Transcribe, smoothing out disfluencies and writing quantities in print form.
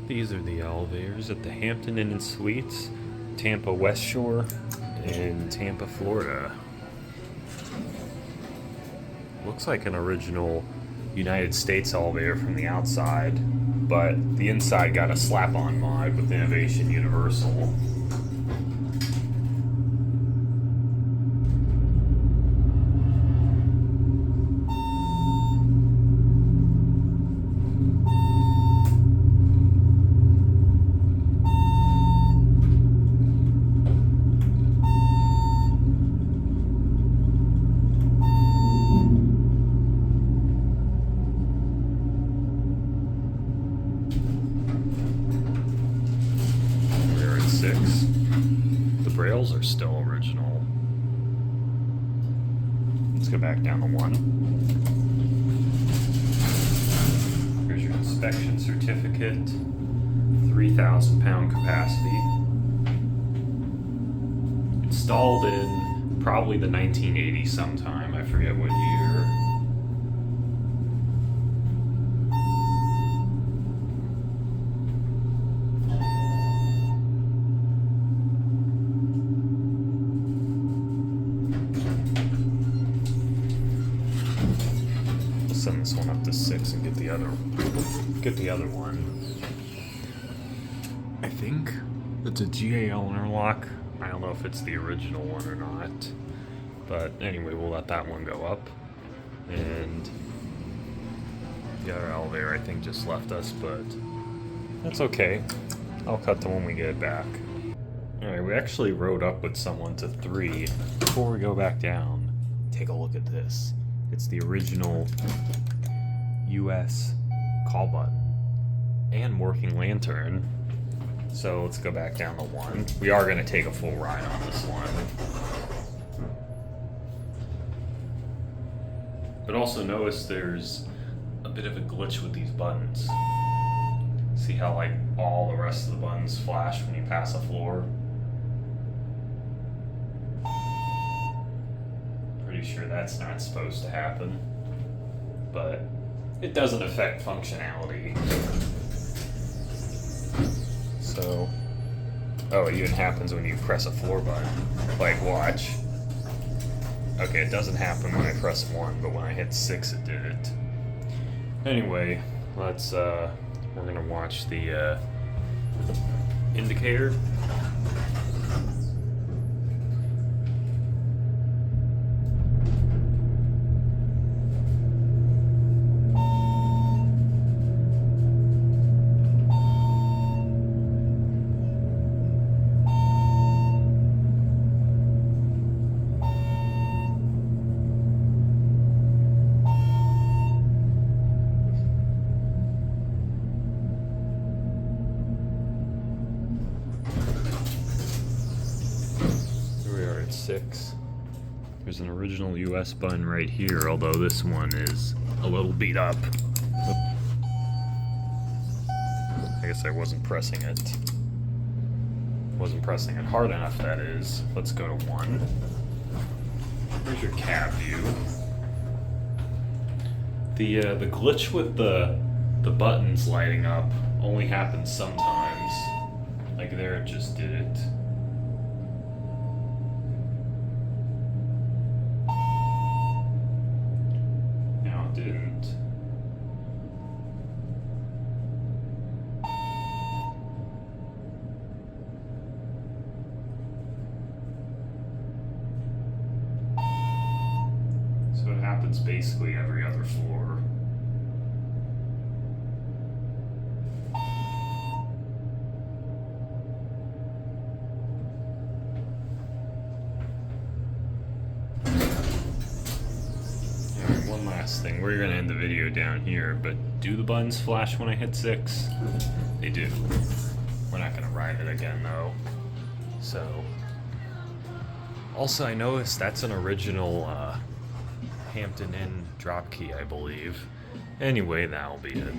These are the elevators at the Hampton Inns Suites, Tampa Westshore, in Tampa, Florida. Looks like an original United States elevator from the outside, but the inside got a slap-on mod with Innovation Universal. We're at 6. The rails are still original. Let's go back down to 1. Here's your inspection certificate. 3,000 pound capacity. Installed in probably the 1980s sometime. I forget what year. Send this one up to 6 and get the other one. I think it's a GAL interlock. I don't know if it's the original one or not. But anyway, we'll let that one go up. And the other elevator I think just left us, but that's okay. I'll cut them when we get it back. Alright, we actually rode up with someone to 3. Before we go back down, take a look at this. It's the original US call button and working lantern. So let's go back down to 1. We are going to take a full ride on this one. But also notice there's a bit of a glitch with these buttons. See how like all the rest of the buttons flash when you pass a floor? Pretty sure that's not supposed to happen, but it doesn't affect functionality. So, oh, it even happens when you press a floor button. Like, watch. Okay, it doesn't happen when I press 1, but when I hit 6 it did it. Anyway, let's, we're gonna watch the, indicator. At 6. There's an original US button right here, although this one is a little beat up. I guess I wasn't pressing it. Wasn't pressing it hard enough, that is. Let's go to 1. Here's your cab view. The glitch with the buttons lighting up only happens sometimes. Like there, it just did it. Didn't. So it happens basically every other floor. Last thing, we're gonna end the video down here, but do the buttons flash when I hit 6? They do. We're not gonna ride it again though. So, also I noticed that's an original Hampton Inn drop key, I believe. Anyway, that'll be it.